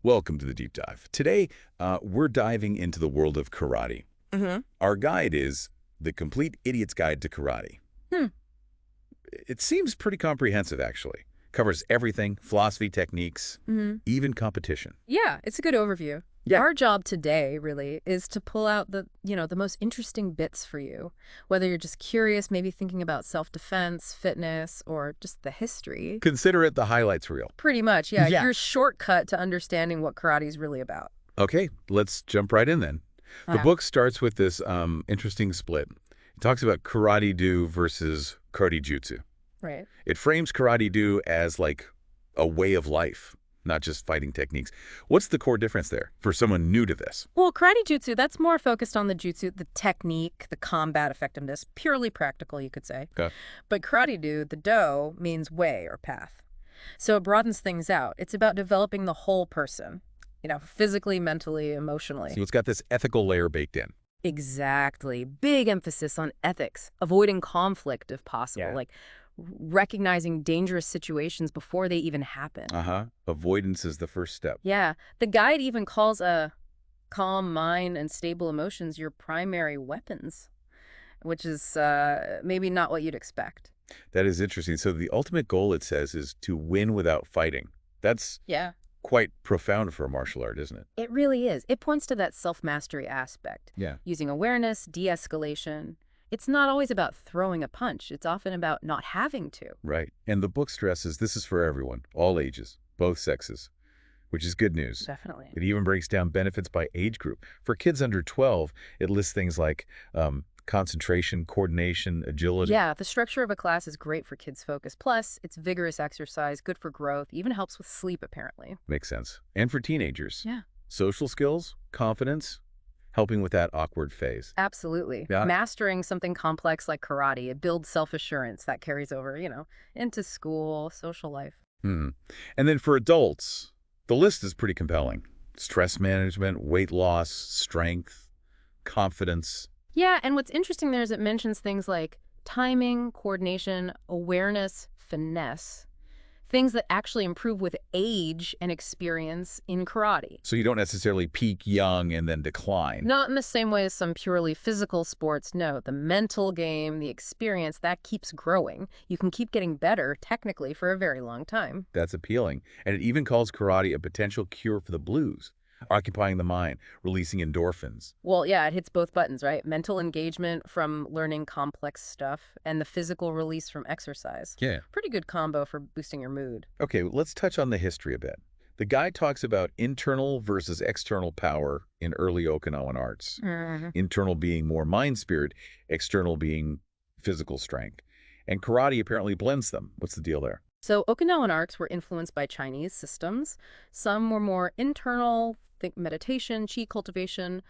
Welcome to the Deep Dive. Today, we're diving into the world of karate. Mm-hmm. Our guide is The Complete Idiot's Guide to Karate. Hmm. It seems pretty comprehensive, actually. Covers everything, philosophy, techniques, Mm-hmm. even competition. Yeah, it's a good overview. Yeah. Our job today really is to pull out the most interesting bits for you. Whether you're just curious, maybe thinking about self-defense, fitness, or just the history. Consider it the highlights reel. Pretty much, yeah. Yeah. Your shortcut to understanding what karate is really about. Okay, let's jump right in then. The Yeah. book starts with this interesting split. It talks about karate-do versus karate-jutsu. Right. It frames karate-do as like a way of life, not just fighting techniques. What's the core difference there for someone new to this? Well, karate-jutsu, that's more focused on the jutsu, the technique, the combat effectiveness, purely practical, you could say. Okay. But karate-do, the do, means way or path. So it broadens things out. It's about developing the whole person, physically, mentally, emotionally. So it's got this ethical layer baked in. Exactly. Big emphasis on ethics, avoiding conflict if possible, Yeah. like recognizing dangerous situations before they even happen. Avoidance is the first step. Yeah. The guide even calls a calm mind and stable emotions your primary weapons, which is maybe not what you'd expect. That is interesting. So the ultimate goal, it says, is to win without fighting. That's Yeah. quite profound for a martial art, isn't it? It really is. It points to that self-mastery aspect. Yeah. Using awareness, de-escalation. It's not always about throwing a punch. It's often about not having to. Right. And the book stresses this is for everyone, all ages, both sexes, which is good news. Definitely. It even breaks down benefits by age group. For kids under 12, it lists things like concentration, coordination, agility. Yeah, the structure of a class is great for kids' focus. Plus, it's vigorous exercise, good for growth, even helps with sleep, apparently. Makes sense. And for teenagers. Yeah. Social skills, confidence, helping with that awkward phase. Absolutely. Yeah. Mastering something complex like karate, it builds self-assurance that carries over, into school, social life. And then for adults, the list is pretty compelling. Stress management, weight loss, strength, confidence. Yeah, and what's interesting there is it mentions things like timing, coordination, awareness, finesse, things that actually improve with age and experience in karate. So you don't necessarily peak young and then decline. Not in the same way as some purely physical sports. No, the mental game, the experience, that keeps growing. You can keep getting better, technically, for a very long time. That's appealing. And it even calls karate a potential cure for the blues, occupying the mind, releasing endorphins. Well, yeah, it hits both buttons, right? Mental engagement from learning complex stuff and the physical release from exercise. Yeah. Pretty good combo for boosting your mood. Okay, let's touch on the history a bit. The guide talks about internal versus external power in early Okinawan arts. Internal being more mind-spirit, external being physical strength. And karate apparently blends them. What's the deal there? So Okinawan arts were influenced by Chinese systems. Some were more internal, think meditation, chi cultivation.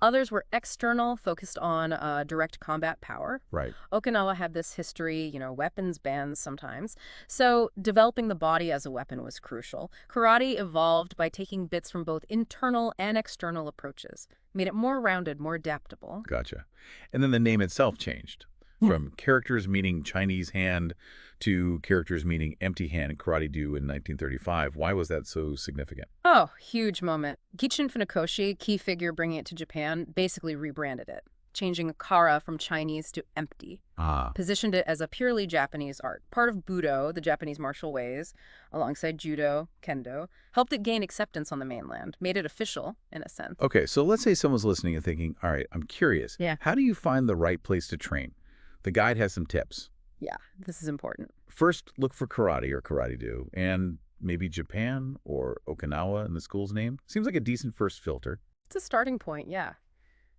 Others were external, focused on direct combat power. Right. Okinawa had this history, weapons bans sometimes. So developing the body as a weapon was crucial. Karate evolved by taking bits from both internal and external approaches, made it more rounded, more adaptable. Gotcha. And then the name itself changed from characters meaning Chinese hand to characters meaning empty hand in karate-do in 1935. Why was that so significant? Oh, huge moment. Gichin Funakoshi, key figure bringing it to Japan, basically rebranded it, changing kara from Chinese to empty. Positioned it as a purely Japanese art. Part of Budo, the Japanese martial ways, alongside judo, kendo, helped it gain acceptance on the mainland, made it official, in a sense. Okay, so let's say someone's listening and thinking, all right, I'm curious. Yeah. How do you find the right place to train? The guide has some tips. Yeah, this is important. First, look for karate or karate-do, and maybe Japan or Okinawa in the school's name. Seems like a decent first filter. It's a starting point, yeah.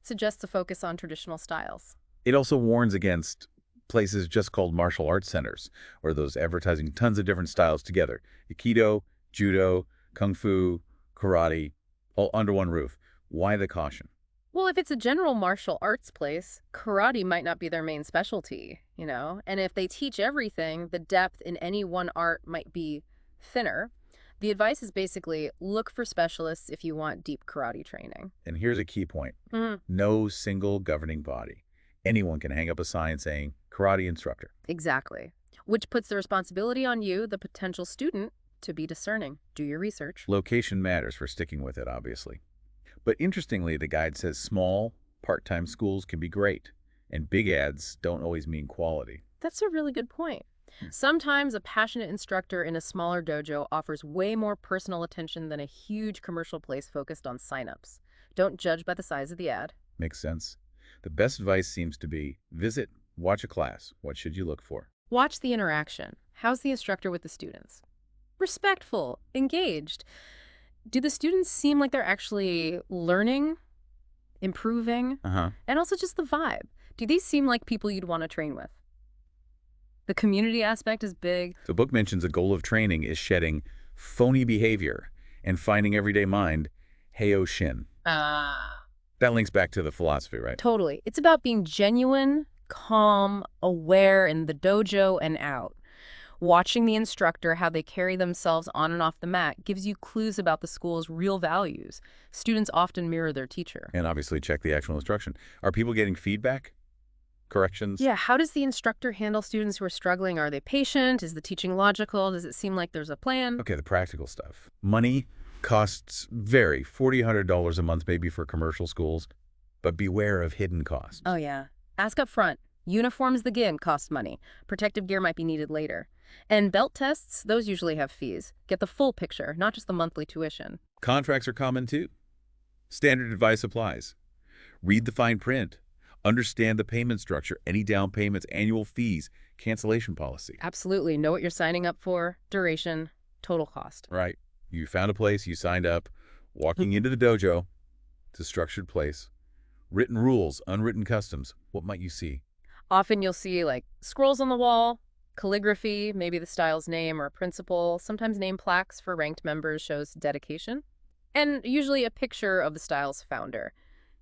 Suggests a focus on traditional styles. It also warns against places just called martial arts centers, or those advertising tons of different styles together. Aikido, judo, kung fu, karate, all under one roof. Why the caution? Well, if it's a general martial arts place, karate might not be their main specialty, And if they teach everything, the depth in any one art might be thinner. The advice is basically look for specialists if you want deep karate training. And here's a key point. No single governing body. Anyone can hang up a sign saying, karate instructor. Exactly. Which puts the responsibility on you, the potential student, to be discerning. Do your research. Location matters for sticking with it, obviously. But interestingly, the guide says small, part-time schools can be great, and big ads don't always mean quality. That's a really good point. Sometimes a passionate instructor in a smaller dojo offers way more personal attention than a huge commercial place focused on signups. Don't judge by the size of the ad. Makes sense. The best advice seems to be visit, watch a class. What should you look for? Watch the interaction. How's the instructor with the students? Respectful, engaged. Do the students seem like they're actually learning, improving? And also just the vibe. Do these seem like people you'd want to train with? The community aspect is big. The book mentions a goal of training is shedding phony behavior and finding everyday mind, Heio Shin. That links back to the philosophy, right? Totally. It's about being genuine, calm, aware in the dojo and out. Watching the instructor, how they carry themselves on and off the mat, gives you clues about the school's real values. Students often mirror their teacher. And obviously check the actual instruction. Are people getting feedback? Corrections? Yeah, how does the instructor handle students who are struggling? Are they patient? Is the teaching logical? Does it seem like there's a plan? Okay, the practical stuff. Money costs vary. $40, $100 a month maybe for commercial schools, but beware of hidden costs. Oh, yeah. Ask up front. Uniforms, the gig, cost money. Protective gear might be needed later. And belt tests, those usually have fees. Get the full picture, not just the monthly tuition. Contracts are common too. Standard advice applies. Read the fine print. Understand the payment structure, any down payments, annual fees, cancellation policy. Absolutely. Know what you're signing up for, duration, total cost. Right. You found a place, you signed up, walking into the dojo, it's a structured place. Written rules, unwritten customs. What might you see? Often you'll see like scrolls on the wall, calligraphy, maybe the style's name or principal, sometimes name plaques for ranked members shows dedication, and usually a picture of the style's founder.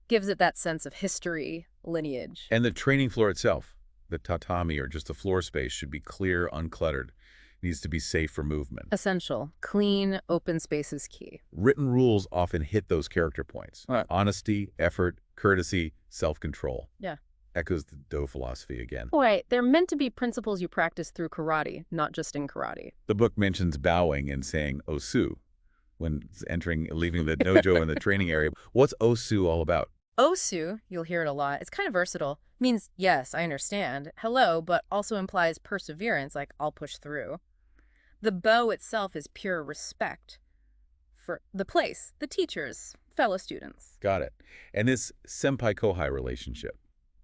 Gives it that sense of history, lineage. And the training floor itself, the tatami or just the floor space, should be clear, uncluttered. Needs to be safe for movement. Essential. Clean, open space is key. Written rules often hit those character points. Right. Honesty, effort, courtesy, self-control. Yeah. Echoes the Do philosophy again. Right. They're meant to be principles you practice through karate, not just in karate. The book mentions bowing and saying osu when leaving the dojo in the training area. What's osu all about? Osu, you'll hear it a lot, it's kind of versatile. Means, yes, I understand, hello, but also implies perseverance, like I'll push through. The bow itself is pure respect for the place, the teachers, fellow students. Got it. And this senpai-kohai relationship,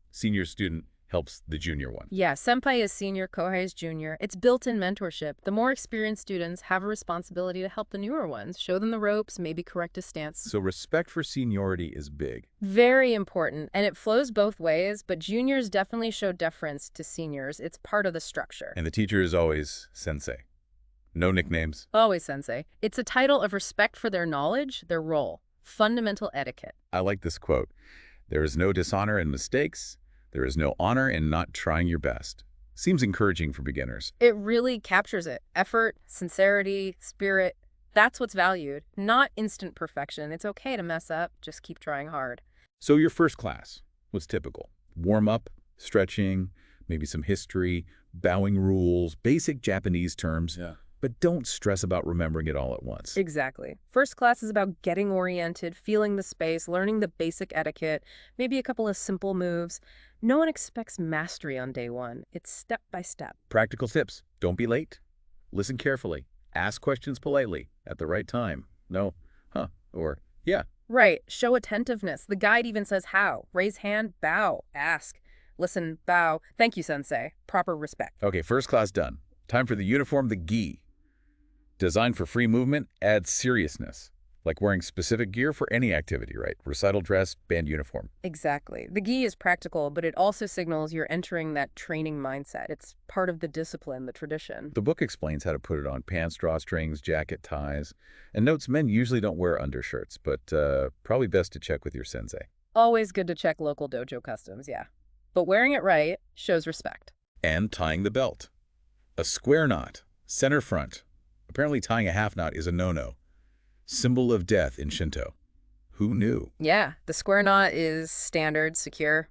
senior student helps the junior one. Yeah, senpai is senior, kohai is junior. It's built-in mentorship. The more experienced students have a responsibility to help the newer ones, show them the ropes, maybe correct a stance. So respect for seniority is big. Very important, and it flows both ways, but juniors definitely show deference to seniors. It's part of the structure. And the teacher is always sensei. No nicknames. Always sensei. It's a title of respect for their knowledge, their role. Fundamental etiquette. I like this quote. There is no dishonor in mistakes. There is no honor in not trying your best. Seems encouraging for beginners. It really captures it. Effort, sincerity, spirit. That's what's valued. Not instant perfection. It's okay to mess up. Just keep trying hard. So your first class was typical. Warm up, stretching, maybe some history, bowing rules, basic Japanese terms. Yeah. But don't stress about remembering it all at once. Exactly. First class is about getting oriented, feeling the space, learning the basic etiquette, maybe a couple of simple moves. No one expects mastery on day one. It's step by step. Practical tips. Don't be late. Listen carefully. Ask questions politely at the right time. No, huh, or yeah. Right. Show attentiveness. The guide even says how. Raise hand, bow, ask. Listen, bow. Thank you, sensei. Proper respect. Okay, first class done. Time for the uniform, the gi. Designed for free movement, adds seriousness. Like wearing specific gear for any activity, right? Recital dress, band uniform. Exactly. The gi is practical, but it also signals you're entering that training mindset. It's part of the discipline, the tradition. The book explains how to put it on pants, drawstrings, jacket, ties, and notes men usually don't wear undershirts, but probably best to check with your sensei. Always good to check local dojo customs, yeah. But wearing it right shows respect. And tying the belt. A square knot, center front. Apparently tying a half knot is a no-no. Symbol of death in Shinto. Who knew? Yeah, the square knot is standard, secure.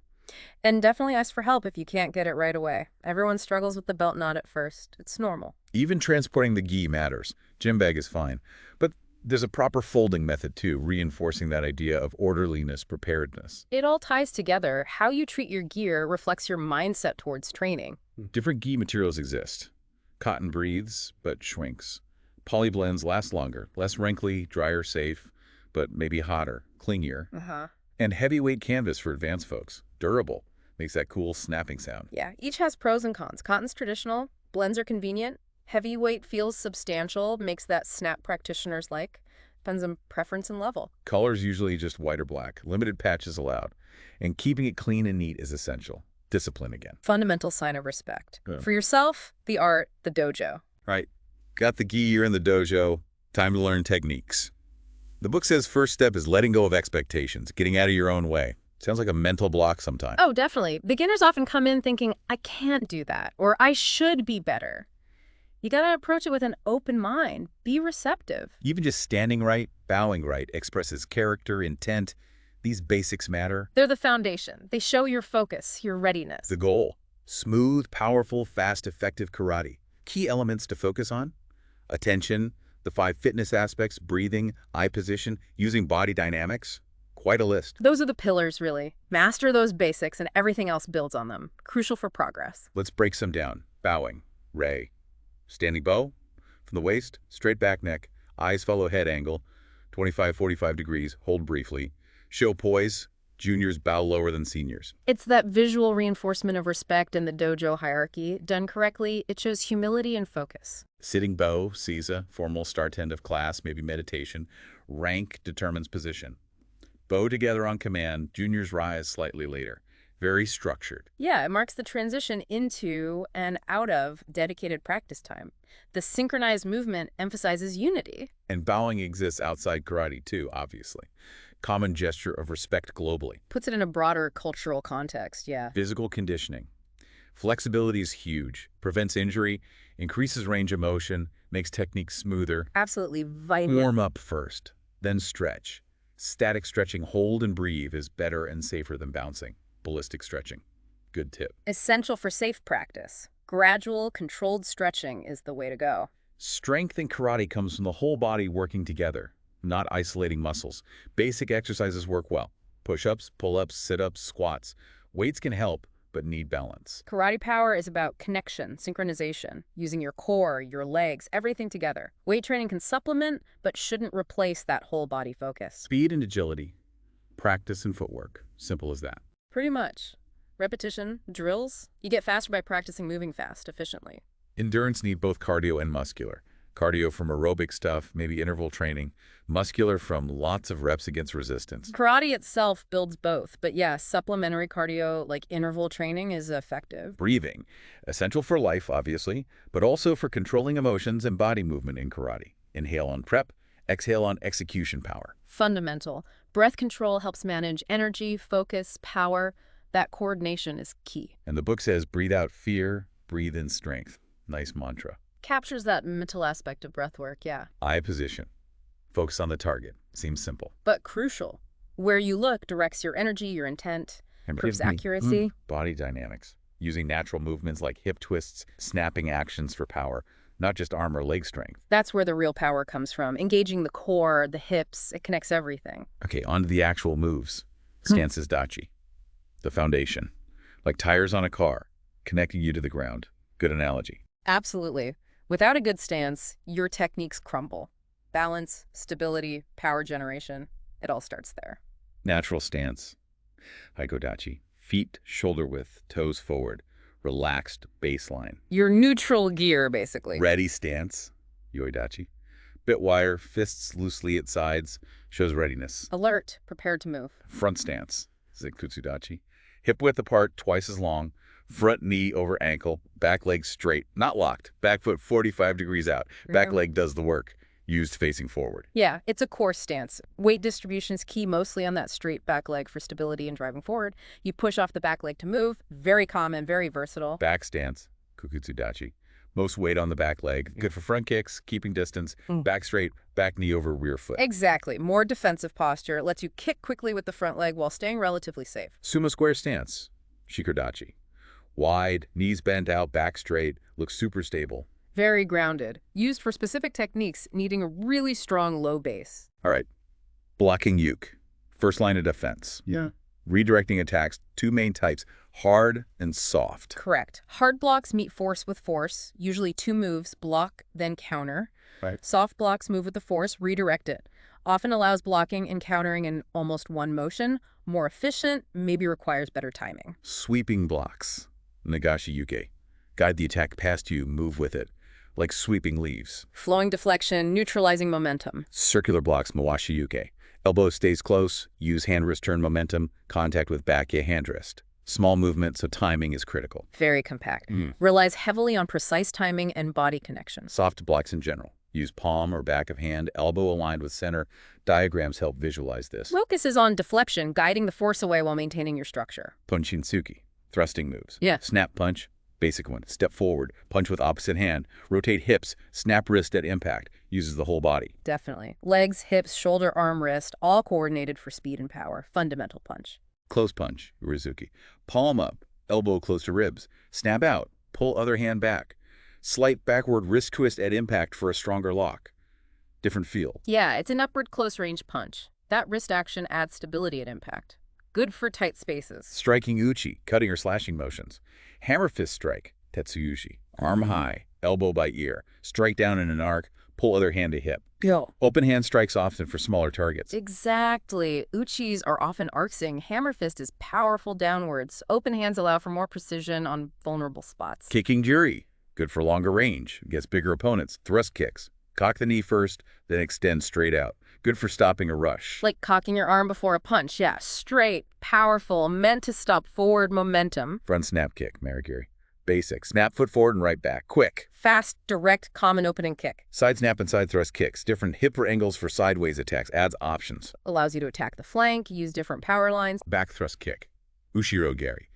And definitely ask for help if you can't get it right away. Everyone struggles with the belt knot at first. It's normal. Even transporting the gi matters. Gym bag is fine. But there's a proper folding method too, reinforcing that idea of orderliness, preparedness. It all ties together. How you treat your gear reflects your mindset towards training. Different gi materials exist. Cotton breathes, but shrinks. Poly blends last longer, less wrinkly, drier safe, but maybe hotter, clingier. And heavyweight canvas for advanced folks. Durable. Makes that cool snapping sound. Yeah, each has pros and cons. Cotton's traditional, blends are convenient. Heavyweight feels substantial, makes that snap practitioners like. Depends on preference and level. Color's usually just white or black. Limited patches allowed. And keeping it clean and neat is essential. Discipline again. Fundamental sign of respect. Yeah. For yourself, the art, the dojo. Right. Got the gi, you're in the dojo. Time to learn techniques. The book says first step is letting go of expectations, getting out of your own way. Sounds like a mental block sometimes. Oh, definitely. Beginners often come in thinking, I can't do that, or I should be better. You gotta approach it with an open mind. Be receptive. Even just standing right, bowing right, expresses character, intent. These basics matter. They're the foundation. They show your focus, your readiness. The goal. Smooth, powerful, fast, effective karate. Key elements to focus on. Attention, the 5 fitness aspects, breathing, eye position, using body dynamics. Quite a list. Those are the pillars, really. Master those basics and everything else builds on them. Crucial for progress. Let's break some down. Bowing. Rei. Standing bow. From the waist, straight back neck. Eyes follow head angle. 25-45 degrees. Hold briefly. Show poise. Juniors bow lower than seniors. It's that visual reinforcement of respect in the dojo hierarchy. Done correctly, it shows humility and focus. Sitting bow, seiza, formal start end of class, maybe meditation. Rank determines position. Bow together on command, juniors rise slightly later. Very structured. Yeah, it marks the transition into and out of dedicated practice time. The synchronized movement emphasizes unity. And bowing exists outside karate too, obviously. Common gesture of respect globally. Puts it in a broader cultural context, yeah. Physical conditioning. Flexibility is huge. Prevents injury, increases range of motion, makes techniques smoother. Absolutely vital. Warm up first, then stretch. Static stretching, hold and breathe, is better and safer than bouncing. Ballistic stretching. Good tip. Essential for safe practice. Gradual, controlled stretching is the way to go. Strength in karate comes from the whole body working together, not isolating muscles. Basic exercises work well. Push-ups, pull-ups, sit-ups, squats. Weights can help, but need balance. Karate power is about connection, synchronization, using your core, your legs, everything together. Weight training can supplement, but shouldn't replace that whole body focus. Speed and agility. Practice and footwork. Simple as that. Pretty much. Repetition, drills. You get faster by practicing moving fast, efficiently. Endurance need both cardio and muscular. Cardio from aerobic stuff, maybe interval training. Muscular from lots of reps against resistance. Karate itself builds both, but yeah, supplementary cardio like interval training is effective. Breathing. Essential for life, obviously, but also for controlling emotions and body movement in karate. Inhale on prep, exhale on execution power. Fundamental. Breath control helps manage energy, focus, power. That coordination is key. And the book says breathe out fear, breathe in strength. Nice mantra. Captures that mental aspect of breath work, yeah. Eye position. Focus on the target. Seems simple. But crucial. Where you look directs your energy, your intent, improves accuracy. Body dynamics. Using natural movements like hip twists, snapping actions for power, not just arm or leg strength. That's where the real power comes from. Engaging the core, the hips, it connects everything. Okay, on to the actual moves. Stance is dachi. The foundation. Like tires on a car, connecting you to the ground. Good analogy. Absolutely. Without a good stance, your techniques crumble. Balance, stability, power generation, it all starts there. Natural stance. Haikodachi. Feet shoulder width, toes forward. Relaxed baseline. Your neutral gear, basically. Ready stance. Yoidachi. Bit wire, fists loosely at sides, shows readiness. Alert, prepared to move. Front stance. Zenkutsudachi. Hip width apart, twice as long. Front knee over ankle, back leg straight, not locked. Back foot 45 degrees out. Back leg does the work. Used facing forward. Yeah, it's a core stance. Weight distribution is key mostly on that straight back leg for stability and driving forward. You push off the back leg to move. Very common, very versatile. Back stance, Kukutsudachi. Most weight on the back leg. Good for front kicks, keeping distance. Back straight, back knee over rear foot. Exactly. More defensive posture. It lets you kick quickly with the front leg while staying relatively safe. Sumo square stance, Shikodachi. Wide, knees bent out, back straight, looks super stable. Very grounded. Used for specific techniques needing a really strong low base. All right. Blocking uke. First line of defense. Yeah. Redirecting attacks, two main types, hard and soft. Correct. Hard blocks meet force with force, usually 2 moves, block, then counter. Right. Soft blocks move with the force, redirect it. Often allows blocking and countering in almost one motion. More efficient, maybe requires better timing. Sweeping blocks. Nagashi yuke. Guide the attack past you, move with it. Like sweeping leaves. Flowing deflection, neutralizing momentum. Circular blocks, mawashi yuke. Elbow stays close, use hand-wrist turn momentum, contact with back hand-wrist. Small movement, so timing is critical. Very compact. Relies heavily on precise timing and body connection. Soft blocks in general. Use palm or back of hand, elbow aligned with center. Diagrams help visualize this. Focus is on deflection, guiding the force away while maintaining your structure. Punchinsuki, thrusting moves. Yeah. Snap punch, basic one. Step forward, punch with opposite hand. Rotate hips, snap wrist at impact. Uses the whole body. Definitely. Legs, hips, shoulder, arm, wrist, all coordinated for speed and power. Fundamental punch. Close punch, Urizuki. Palm up, elbow close to ribs. Snap out, pull other hand back. Slight backward wrist twist at impact for a stronger lock. Different feel. Yeah, it's an upward close-range punch. That wrist action adds stability at impact. Good for tight spaces. Striking uchi, cutting or slashing motions. Hammer fist strike, tetsuyushi. Arm high, elbow by ear. Strike down in an arc, pull other hand to hip. Yo. Open hand strikes often for smaller targets. Exactly. Uchis are often arcsing. Hammer fist is powerful downwards. Open hands allow for more precision on vulnerable spots. Kicking juri, good for longer range, against bigger opponents. Thrust kicks. Cock the knee first, then extend straight out. Good for stopping a rush. Like cocking your arm before a punch. Yeah, straight, powerful, meant to stop forward momentum. Front snap kick, Marigiri. Basic. Snap foot forward and right back. Quick. Fast, direct, common opening kick. Side snap and side thrust kicks. Different hip or angles for sideways attacks. Adds options. Allows you to attack the flank, use different power lines. Back thrust kick. Ushiro gari.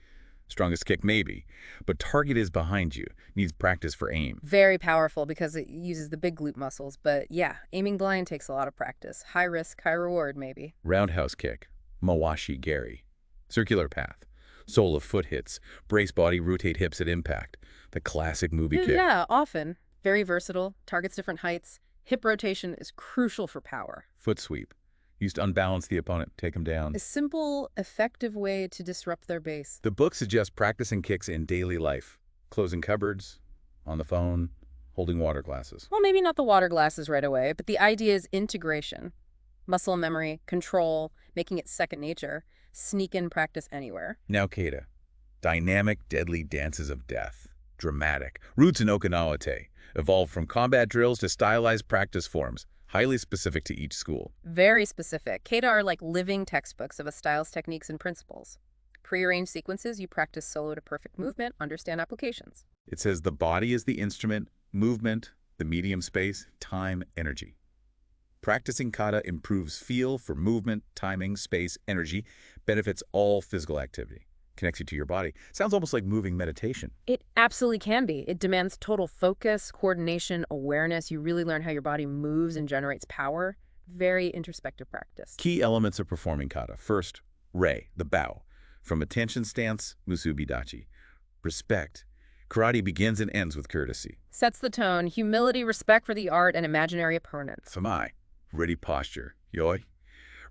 Strongest kick maybe, but target is behind you. Needs practice for aim. Very powerful because it uses the big glute muscles. But yeah, aiming blind takes a lot of practice. High risk, high reward maybe. Roundhouse kick. Mawashi gari. Circular path. Sole of foot hits. Brace body, rotate hips at impact. The classic movie kick. Yeah, often. Very versatile. Targets different heights. Hip rotation is crucial for power. Foot sweep. Used to unbalance the opponent, take him down. A simple, effective way to disrupt their base. The book suggests practicing kicks in daily life. Closing cupboards, on the phone, holding water glasses. Well, maybe not the water glasses right away, but the idea is integration. Muscle memory, control, making it second nature. Sneak in practice anywhere. Now Kata. Dynamic, deadly dances of death. Dramatic. Roots in Okinawa te. Evolved from combat drills to stylized practice forms. Highly specific to each school. Very specific. Kata are like living textbooks of a style's techniques and principles. Prearranged sequences, you practice solo to perfect movement, understand applications. It says the body is the instrument, movement, the medium space, time, energy. Practicing kata improves feel for movement, timing, space, energy, benefits all physical activity. Connects you to your body. Sounds almost like moving meditation. It absolutely can be. It demands total focus, coordination, awareness. You really learn how your body moves and generates power. Very introspective practice. Key elements of performing kata. First, rei, the bow. From attention stance, musubi dachi. Respect. Karate begins and ends with courtesy. Sets the tone, humility, respect for the art, and imaginary opponents. Samai. Ready posture. Yoi.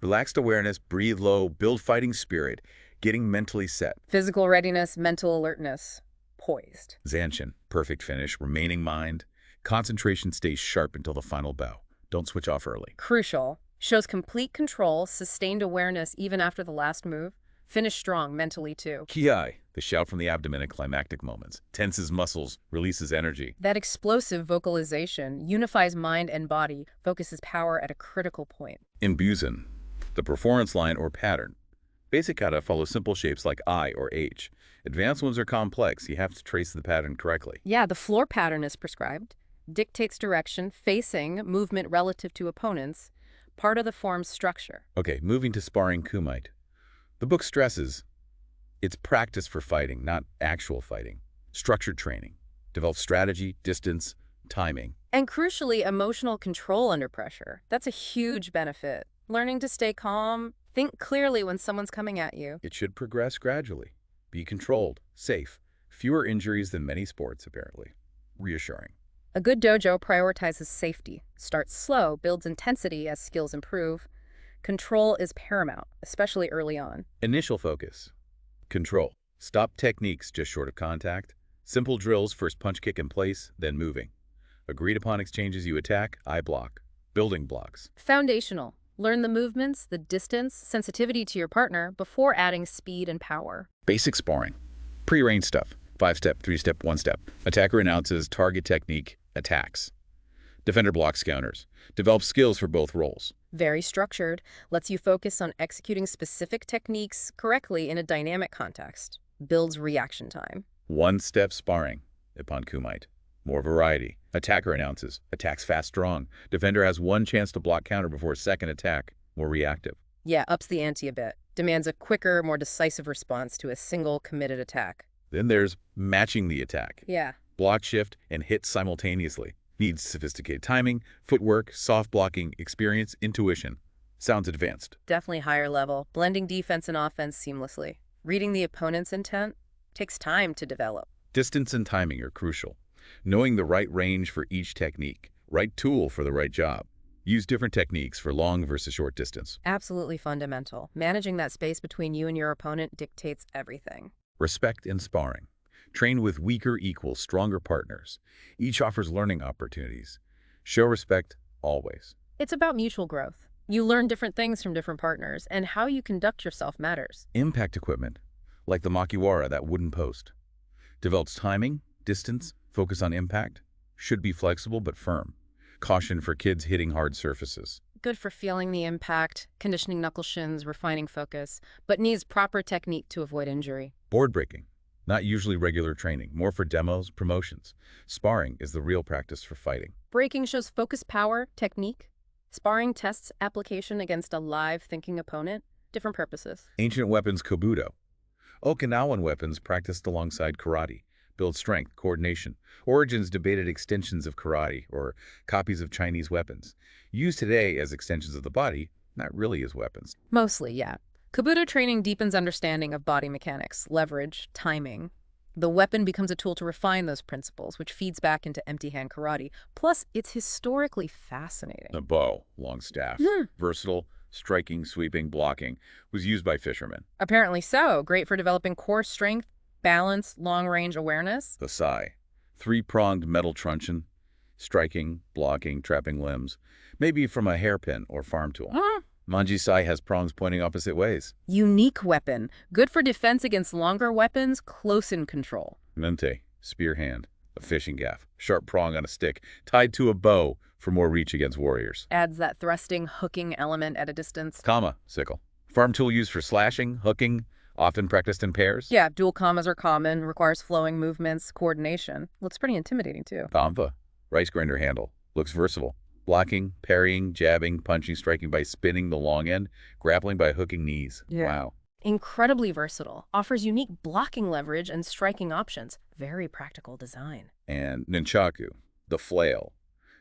Relaxed awareness, breathe low, build fighting spirit. Getting mentally set. Physical readiness, mental alertness, poised. Zanshin, perfect finish, remaining mind. Concentration stays sharp until the final bow. Don't switch off early. Crucial. Shows complete control, sustained awareness even after the last move. Finish strong mentally too. Kiai, the shout from the abdomen at climactic moments. Tenses muscles, releases energy. That explosive vocalization unifies mind and body, focuses power at a critical point. Imbuzen, the performance line or pattern. Basic kata follows simple shapes like I or H. Advanced ones are complex. You have to trace the pattern correctly. Yeah, the floor pattern is prescribed. Dictates direction, facing, movement relative to opponents. Part of the form's structure. Okay, moving to sparring kumite. The book stresses it's practice for fighting, not actual fighting. Structured training. Develop strategy, distance, timing. And crucially, emotional control under pressure. That's a huge benefit. Learning to stay calm, think clearly when someone's coming at you. It should progress gradually. Be controlled, safe. Fewer injuries than many sports, apparently. Reassuring. A good dojo prioritizes safety, starts slow, builds intensity as skills improve. Control is paramount, especially early on. Initial focus. Control. Stop techniques just short of contact. Simple drills, first punch kick in place, then moving. Agreed upon exchanges you attack, I block. Building blocks. Foundational. Learn the movements, the distance, sensitivity to your partner before adding speed and power. Basic sparring. Pre-range stuff. 5-step, 3-step, 1-step. Attacker announces target technique, attacks. Defender blocks counters. Develops skills for both roles. Very structured, lets you focus on executing specific techniques correctly in a dynamic context. Builds reaction time. 1-step sparring, Ippon Kumite. More variety. Attacker announces, attacks fast, strong. Defender has one chance to block counter before second attack, more reactive. Yeah, ups the ante a bit. Demands a quicker, more decisive response to a single committed attack. Then there's matching the attack. Yeah. Block, shift, and hit simultaneously. Needs sophisticated timing, footwork, soft blocking, experience, intuition. Sounds advanced. Definitely higher level, blending defense and offense seamlessly. Reading the opponent's intent takes time to develop. Distance and timing are crucial. Knowing the right range for each technique, right tool for the right job. Use different techniques for long versus short distance. Absolutely fundamental. Managing that space between you and your opponent dictates everything. Respect in sparring. Train with weaker equals stronger partners. Each offers learning opportunities. Show respect always. It's about mutual growth. You learn different things from different partners, and how you conduct yourself matters. Impact equipment, like the makiwara, that wooden post. Develops timing, distance, focus on impact. Should be flexible but firm. Caution for kids hitting hard surfaces. Good for feeling the impact, conditioning knuckle shins, refining focus, but needs proper technique to avoid injury. Board breaking. Not usually regular training, more for demos, promotions. Sparring is the real practice for fighting. Breaking shows focus, power, technique. Sparring tests application against a live thinking opponent. Different purposes. Ancient weapons kobudo. Okinawan weapons practiced alongside karate. Build strength, coordination. Origins debated extensions of karate or copies of Chinese weapons. Used today as extensions of the body, not really as weapons. Mostly, yeah. Kobudo training deepens understanding of body mechanics, leverage, timing. The weapon becomes a tool to refine those principles, which feeds back into empty-hand karate. Plus, it's historically fascinating. A bow, long staff, versatile, striking, sweeping, blocking, was used by fishermen. Apparently so. Great for developing core strength, balance, long-range awareness. The sai, three-pronged metal truncheon, striking, blocking, trapping limbs, maybe from a hairpin or farm tool. Manji-sai has prongs pointing opposite ways. Unique weapon. Good for defense against longer weapons, close in control. Mente, spear hand, a fishing gaff, sharp prong on a stick, tied to a bow for more reach against warriors. Adds that thrusting, hooking element at a distance. Kama, sickle. Farm tool used for slashing, hooking, often practiced in pairs. Yeah, dual kamas are common, requires flowing movements, coordination. Looks pretty intimidating too. Kampa, rice grinder handle, looks versatile. Blocking, parrying, jabbing, punching, striking by spinning the long end, grappling by hooking knees. Yeah. Wow. Incredibly versatile. Offers unique blocking leverage and striking options. Very practical design. And nunchaku, the flail.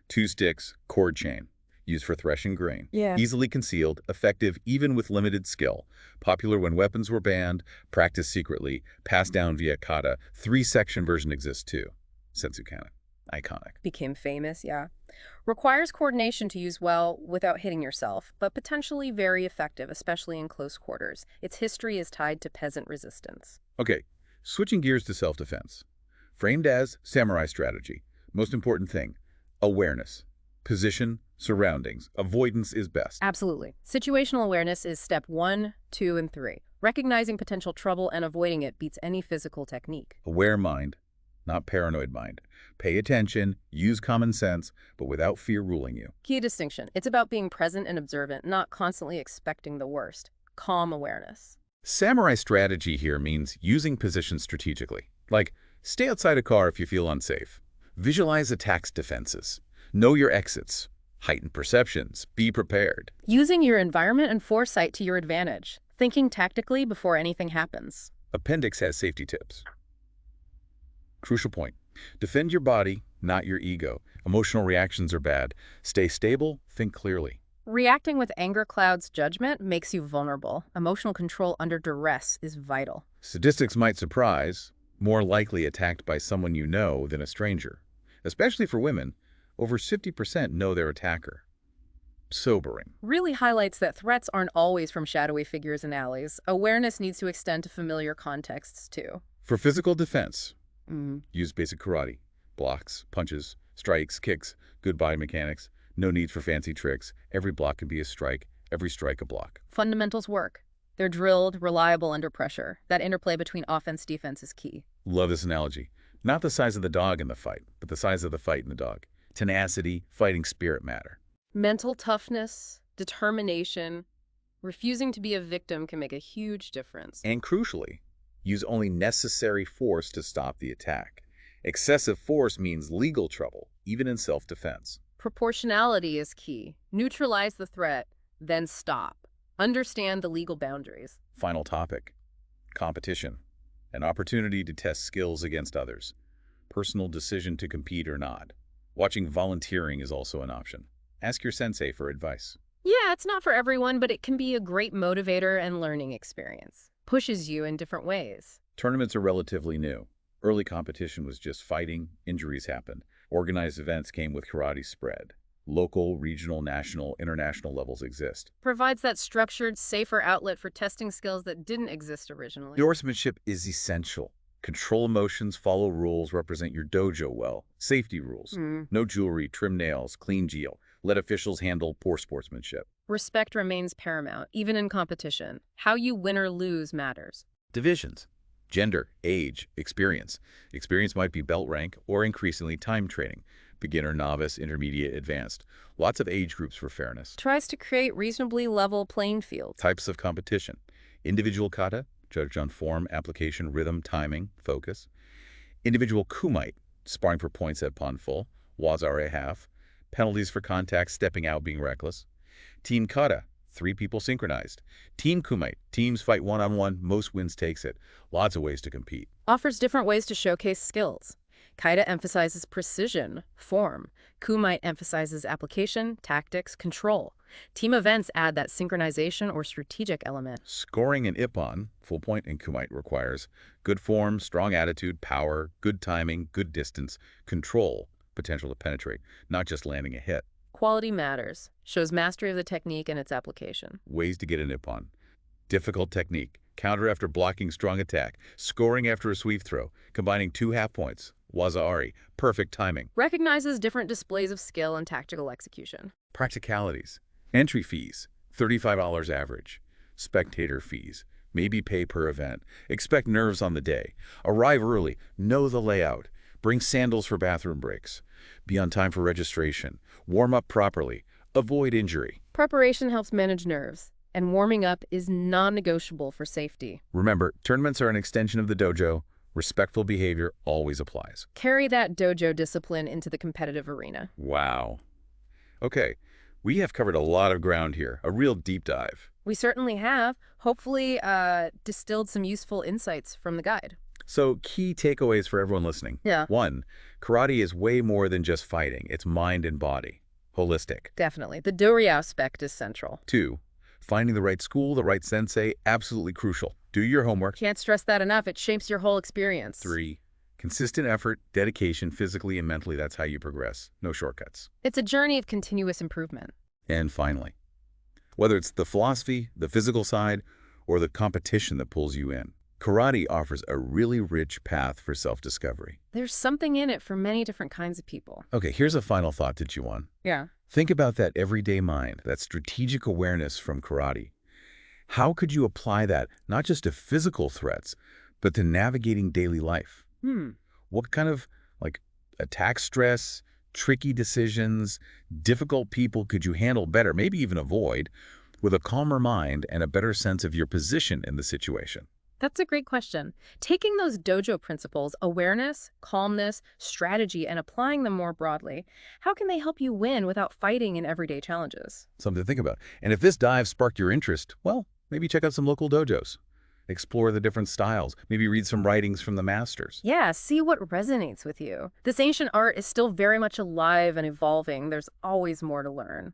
2 sticks, cord chain. Used for threshing grain. Yeah. Easily concealed, effective even with limited skill. Popular when weapons were banned, practiced secretly, passed down via kata. 3-section version exists too. Sensukana. Iconic. Became famous, yeah. Requires coordination to use well without hitting yourself, but potentially very effective, especially in close quarters. Its history is tied to peasant resistance. Okay, switching gears to self-defense. Framed as samurai strategy. Most important thing, awareness. Position, surroundings. Avoidance is best. Absolutely. Situational awareness is step 1, 2, and 3. Recognizing potential trouble and avoiding it beats any physical technique. Aware mind, not paranoid mind. Pay attention, use common sense, but without fear ruling you. Key distinction. It's about being present and observant, not constantly expecting the worst. Calm awareness. Samurai strategy here means using positions strategically. Like, stay outside a car if you feel unsafe. Visualize attacks defenses. Know your exits. Heighten perceptions. Be prepared. Using your environment and foresight to your advantage. Thinking tactically before anything happens. Appendix has safety tips. Crucial point. Defend your body, not your ego. Emotional reactions are bad. Stay stable, think clearly. Reacting with anger clouds judgment makes you vulnerable. Emotional control under duress is vital. Statistics might surprise. More likely attacked by someone you know than a stranger. Especially for women, over 50% know their attacker. Sobering. Really highlights that threats aren't always from shadowy figures in alleys. Awareness needs to extend to familiar contexts, too. For physical defense, use basic karate. Blocks, punches, strikes, kicks, good body mechanics. No need for fancy tricks. Every block can be a strike, every strike a block. Fundamentals work. They're drilled, reliable under pressure. That interplay between offense-defense is key. Love this analogy. Not the size of the dog in the fight, but the size of the fight in the dog. Tenacity, fighting spirit matter. Mental toughness, determination, refusing to be a victim can make a huge difference. And crucially, use only necessary force to stop the attack. Excessive force means legal trouble, even in self-defense. Proportionality is key. Neutralize the threat, then stop. Understand the legal boundaries. Final topic, competition. An opportunity to test skills against others. Personal decision to compete or not. Watching volunteering is also an option. Ask your sensei for advice. Yeah, it's not for everyone, but it can be a great motivator and learning experience. Pushes you in different ways. Tournaments are relatively new. Early competition was just fighting, injuries happened. Organized events came with karate spread. Local, regional, national, international levels exist. Provides that structured, safer outlet for testing skills that didn't exist originally. Sportsmanship is essential. Control emotions, follow rules, represent your dojo well. Safety rules. No jewelry, trim nails, clean geo. Let officials handle poor sportsmanship. Respect remains paramount, even in competition. How you win or lose matters. Divisions. Gender, age, experience. Experience might be belt rank or increasingly time training. Beginner, novice, intermediate, advanced. Lots of age groups for fairness. Tries to create reasonably level playing fields. Types of competition. Individual kata, judged on form, application, rhythm, timing, focus. Individual kumite, sparring for points at pon full, wazare half. Penalties for contact, stepping out, being reckless. Team kata, 3 people synchronized. Team kumite, teams fight one-on-one, most wins takes it. Lots of ways to compete. Offers different ways to showcase skills. Kata emphasizes precision, form. Kumite emphasizes application, tactics, control. Team events add that synchronization or strategic element. Scoring in ippon, full point in kumite, requires good form, strong attitude, power, good timing, good distance, control, potential to penetrate, not just landing a hit. Quality matters. Shows mastery of the technique and its application. Ways to get an ippon. Difficult technique. Counter after blocking strong attack. Scoring after a sweep throw. Combining 2 half points. Waza-ari. Perfect timing. Recognizes different displays of skill and tactical execution. Practicalities. Entry fees. $35 average. Spectator fees. Maybe pay per event. Expect nerves on the day. Arrive early. Know the layout. Bring sandals for bathroom breaks. Be on time for registration. Warm up properly. Avoid injury. Preparation helps manage nerves, and warming up is non-negotiable for safety. Remember, tournaments are an extension of the dojo. Respectful behavior always applies. Carry that dojo discipline into the competitive arena. Wow. Okay, we have covered a lot of ground here, a real deep dive. We certainly have. Hopefully distilled some useful insights from the guide. So key takeaways for everyone listening. Yeah. 1, karate is way more than just fighting. It's mind and body. Holistic. Definitely. The do-ryu aspect is central. 2, finding the right school, the right sensei, absolutely crucial. Do your homework. Can't stress that enough. It shapes your whole experience. 3, consistent effort, dedication, physically and mentally. That's how you progress. No shortcuts. It's a journey of continuous improvement. And finally, whether it's the philosophy, the physical side, or the competition that pulls you in, karate offers a really rich path for self-discovery. There's something in it for many different kinds of people. Okay, here's a final thought to chew on. Yeah. Think about that everyday mind, that strategic awareness from karate. How could you apply that not just to physical threats, but to navigating daily life? What kind of, attack stress, tricky decisions, difficult people could you handle better, maybe even avoid, with a calmer mind and a better sense of your position in the situation? That's a great question. Taking those dojo principles, awareness, calmness, strategy, and applying them more broadly, how can they help you win without fighting in everyday challenges? Something to think about. And if this dive sparked your interest, well, maybe check out some local dojos. Explore the different styles. Maybe read some writings from the masters. Yeah, see what resonates with you. This ancient art is still very much alive and evolving. There's always more to learn.